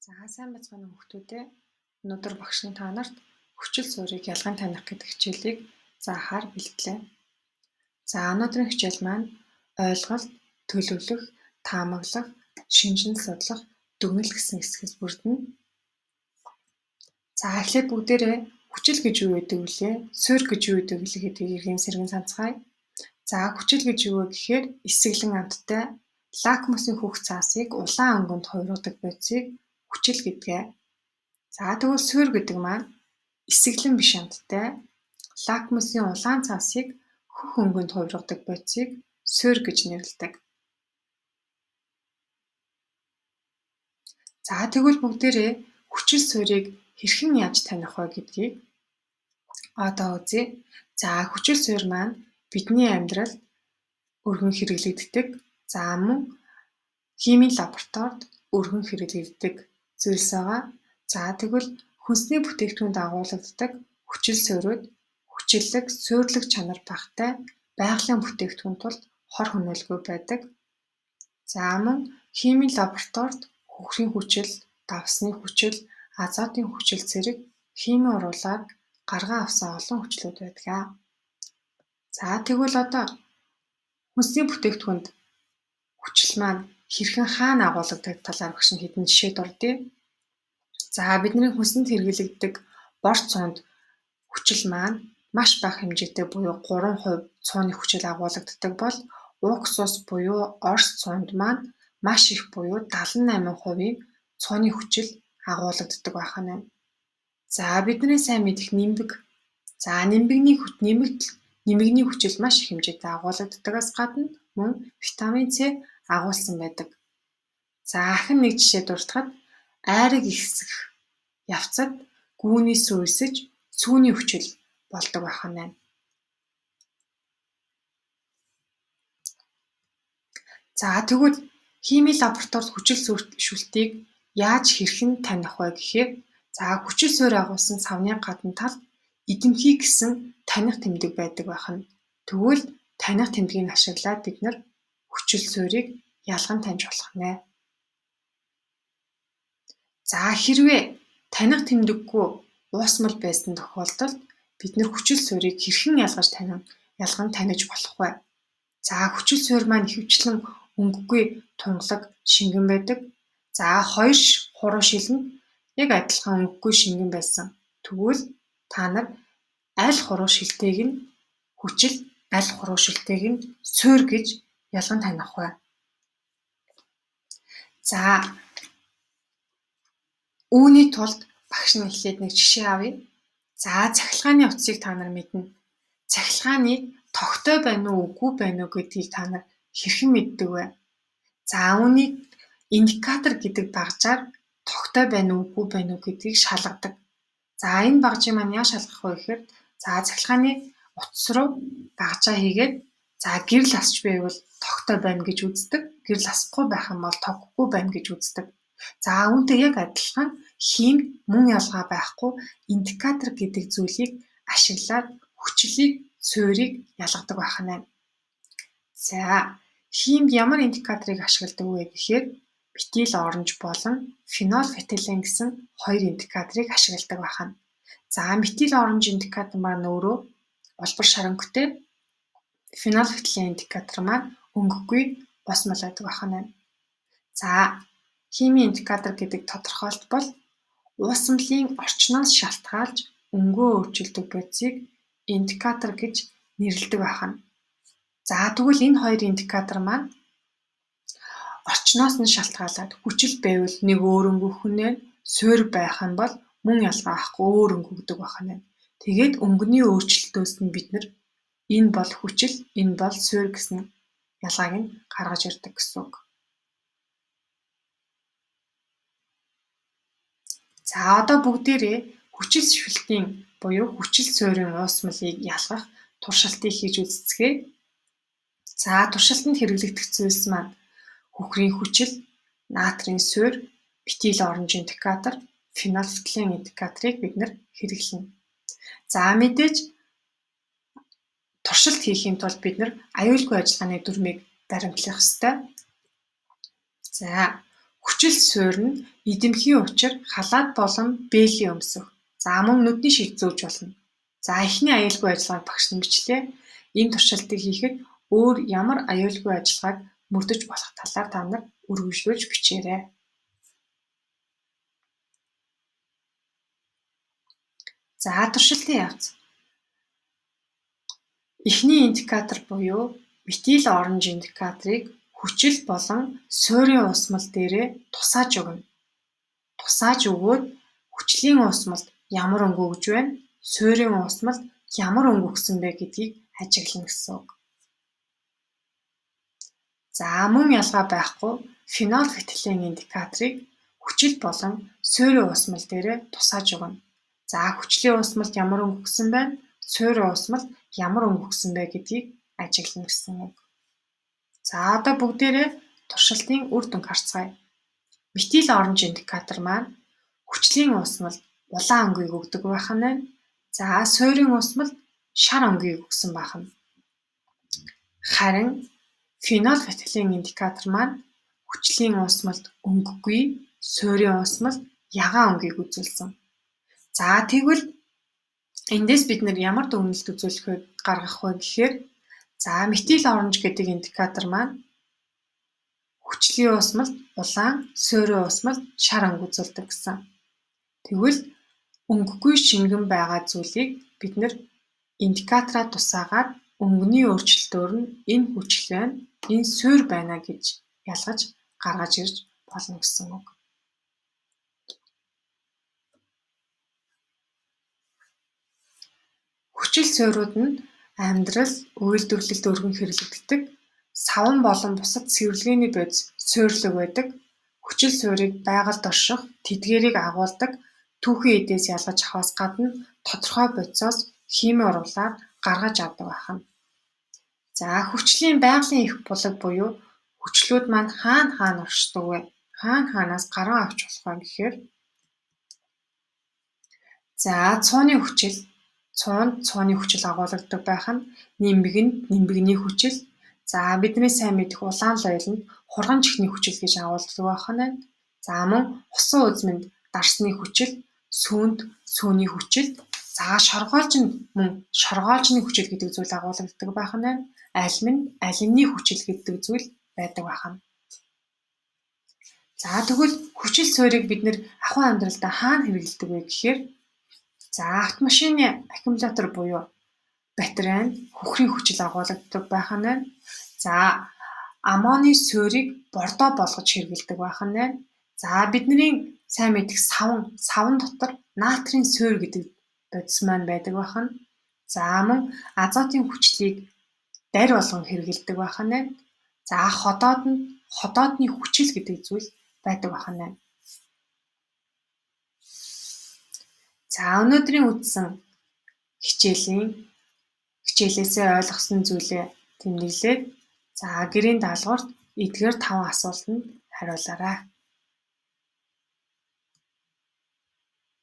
За сайн бацгаана хүүхдүүдээ. Өнөөдөр багш нь та нарт хүчил суурийг ялган таних гэдэг хичээлийг заахаар бэлтлээ. За өнөөдрийн хичээл маань ойлголт, төлөвлөх, таамаглах, шинжлэн судлах, дүгнэлт гэсэн хэсгээс бүрдэнэ. За эхлээд бүгдээрээ хүчил гэж юу гэдэг вүлээ? Суурь гэж юу гэдэг вүлээ гэдгийг эргэн сэргэн санацгаая. За хүчил гэж юу вэ гэхээр эсэглэн амттай лакмусын хүүх цаасыг улаан өнгөнд хувиргадаг бодисыг хүчил гэдгээ. За тэгвэл суурь гэдэг маань эсэглэн биш амттай лакмусын улаан цаасыг хөх өнгөнд хувиргадаг бодисыг суурь гэж нэрлэдэг. За тэгвэл бүгдээрээ хүчил суурийг хэрхэн яаж таних вэ гэдгийг одоо үзье. За хүчил суурь маань бидний амьдралд өргөн хэрэглэгддэг. За мөн химийн лабораторид өргөн хэрэглэгддэг зүйлс байгаа. За тэгвэл хүнсний бүтээгдэхүүнд агуулгаддаг хүчил суурьуд хүчиллэг, суурьлах чанар багтай байгалийн бүтээгдэхүүн тулд хор хөнөөлгүй байдаг. За мөн химийн лабораторид хөхрийн хүчил, давсны хүчил, азотын хүчил зэрэг химийн уруулаар гаргаа авсан олон хүчлүүд байдаг. За тэгвэл одоо хүнсний бүтээгдэхүүнд хүчил маань хэрхэн хаана агуулгадаг талаар багш нь хэдэн жишээ дурдъя. За бидний хүнсэнд хэрэглэгддэг бор цуунд хүчил маань маш бага хэмжээтэй буюу 3% цууны хүчил агуулгаддаг бол уксус буюу орос цуунд маань маш их буюу 78% цууны хүчил агуулгаддаг байна. За бидний сайн мэдэх нимбэг. За нэмэгний хүчил маш их хэмжээтэй агуулгаддагаас гадна мөн витамин С агуулсан байдаг. За ахин нэг жишээ дурдахад айрыг ихсэх явцад гүүний сүйсэж цүүний хүчил болдог байна. За тэгвэл химийн лабораторид хүчил шүлтгийг яаж хэрхэн таних вэ гэхээр за хүчил суурь агуулсан савны гадна талд эдемхий гэсэн таних тэмдэг байдаг байна. Тэгвэл таних тэмдгийг ашиглаад бид нар хүчил суурийг ялган таньж болох нэ. За хэрвээ таних тэмдэггүй уусмал байсан тохиолдолд бид нар хүчил суурийг хэрхэн ялган таних болох вэ? За хүчил суурь маань ихэвчлэн өнгөгүй тунгалаг шингэн байдаг. За 2-3 шилэнд яг адилхан өнгөгүй шингэн байсан. Тэгвэл та нар аль хуруу шилтэйг нь хүчил, аль хуруу шилтэйг нь суурь гэж ялган таних вэ? За үүний тулд багш нь эхлээд нэг жишээ авъя. За цахилгааны утсыг та нар мэднэ. Цахилгааны тогтой байна уу, үгүй байна уу гэдгийг та нар хэрхэн мэддэг вэ? За үүнийг индикатор гэдэг багжаар тогтой байна уу, үгүй байна уу гэдгийг шалгадаг. За энэ багжийг маань яаж шалгах вэ гэхээр за цахилгааны утас руу багжаа хийгээд за гэрэл асч байвал тогтой байна гэж үздэг. Гэрэл асахгүй байх юм бол тоггүй байна гэж үздэг. За үүнтэй яг адилхан химд мөн ялгаа байхгүй индикатор гэдэг зүйлийг ашиглаад хүчлийг, суурийг ялгадаг байна. За химд ямар индикаторыг ашигладаг вэ гэхээр метил оранж болон фенол фетилен гэсэн хоёр индикаторыг ашигладаг байна. За метил оранж индикатор маань өөрөө улбар шаранхүйтэй, фенол фетилен индикатор маань өнгөгүй уусмал байдаг байна. За химийн индикатор гэдэг тодорхойлт бол уусмлын орчноос шалтгаалж өнгөө өөрчилдөг бодисыг индикатор гэж нэрлэдэг байна. За тэгвэл энэ хоёр индикатор маань орчноос нь шалтгаалаад хүчил байвал нэг өөр өнгө өгнө, суурь байх юм бол мөн ялгаа авахгүй өөр өнгө өгдөг байна. Тэгээд өнгөний өөрчлөлтөөс нь бид нар энэ бол хүчил, энэ бол суурь гэсэн ялгааг нь гаргаж ирдэг гэсэн үг. За одоо бүгдээрээ хүчил шүлтийн буюу хүчил суурийн уусмалыг ялгах туршилтыг хийж үзцгээе. За туршилтанд хэрэглэгдэх зүйлс маань хөхрийн хүчил, натрийн суурь, метил оранж индикатор, фенол фетилен индикаторыг бид нар хэрэглэнэ. За мэдээж туршилт хийхийн тулд бид нар аюулгүй ажиллагааны дүрмийг баримтлах ёстой. За Хүчил суурь нь эдэмхийн учир халаад болон бээлийн өмсөх. За мөн нүдний шид зөөж болно. За эхний аюулгүй ажиллагааг багш нь бичлээ. Энэ туршилтыг хийхэд өөр ямар аюулгүй ажиллагааг мөрдөж болох талаар та нар үргэлжлүүлж бичээрэй. За туршилтын явц. Эхний индикатор буюу метил оранж индикаторыг хүчил болон суурийн уусмал дээрээ тусааж өгнө. Тусааж өгөөд хүчлийн уусмалд ямар өнгө өгж байна, суурийн уусмалд ямар өнгө өгсөн бэ гэдгийг ажиглана гэсэн үг. За мөн ялгаа байхгүй фенол фитилийн индикаторыг хүчил болон суурийн уусмал дээрээ тусааж өгнө. За хүчлийн уусмалд ямар өнгө өгсөн байна, суурийн уусмалд ямар өнгө өгсөн бэ гэдгийг ажиглана гэсэн үг. За одоо бүгдээрээ туршилтын үр дүнг харцгаая. Метил оранж индикатор маань хүчлийн уусмалд улаан өнгийг өгдөг байх нь байна. За суурийн уусмалд шар өнгийг өгсөн байх нь. Харин фенол фитилийн индикатор маань хүчлийн уусмалд өнгөгүй, суурийн уусмалд ягаан өнгийг үзүүлсэн. За тэгвэл эндээс бид нэр ямар дүгнэлт үзүүлэхэд гаргах вэ гэхээр за метил оранж гэдэг индикатор маань хүчлийн уусмалд улаан, суурийн уусмалд шар өнгө үзүүлдэг гэсэн. Тэгвэл өнгөгүй шингэн байгаа зүйлийг бид нэр индикатораа тусаагаад өнгөний өөрчлөлтөөр нь энэ хүчил байна, энэ суурь байна гэж ялгаж гаргаж ирж болно гэсэн үг. Хүчил суурьуд нь амьдрал, үйлдвэрлэлд өргөн хэрэглэгддэг, саван болон бусад цэвэрлэгээний бодис суурьлаг байдаг, хүчил суурийг байгальд орших, тэдгээрийг агуулдаг, түүхэн эдээс ялгаж авахаас гадна тодорхой бодисоос химийн урвалаар гаргаж авдаг байна. За хүчлийн байгалийн эх булаг буюу хүчлүүд маань хаана оршдог вэ? Хаанаас гаран авч болох вэ гэхээр за цууны хүчил, цууны хүчил агуулгадаг байх нь нимбэгэнд нимбэгний хүчил, за бидний сайн мэдэх улаан лойлонд хурган чихний хүчил гэж агуулдаг байх нь байна. За мөн усан үзмэнд дарсны хүчил, сүүнд сүүний хүчил, за шоргоолжинд мөн шоргоолжны хүчил гэдэг зүйл агуулгадаг байх нь байна. Алиминд алимны хүчил гэдэг зүйл байдаг байна. За тэгвэл хүчил суурийг бид нэр ахуйн амьдралдаа хаана хэрэглэдэг вэ гэхээр за автомашины аккумулятор буюу батарейнд хөхрийн хүчил агуулгадаг байх нь байна. За аммоны суурийг бордоо болгож хэрэглэдэг байх нь байна. За бидний сайн мэдэх саван дотор натрийн суурь гэдэг бодис маань байдаг байх нь. За мөн азотын хүчлийг дарь болгон хэрэглэдэг байх нь байна. За ходоодны хүчил гэдэг зүйл байдаг байх нь байна. За өнөөдрийн үзсэн хичээлээсээ ойлгосон зүйлээ тэмдэглээд за гэрийн даалгаварт эдгээр 5 асуултанд хариулаарай.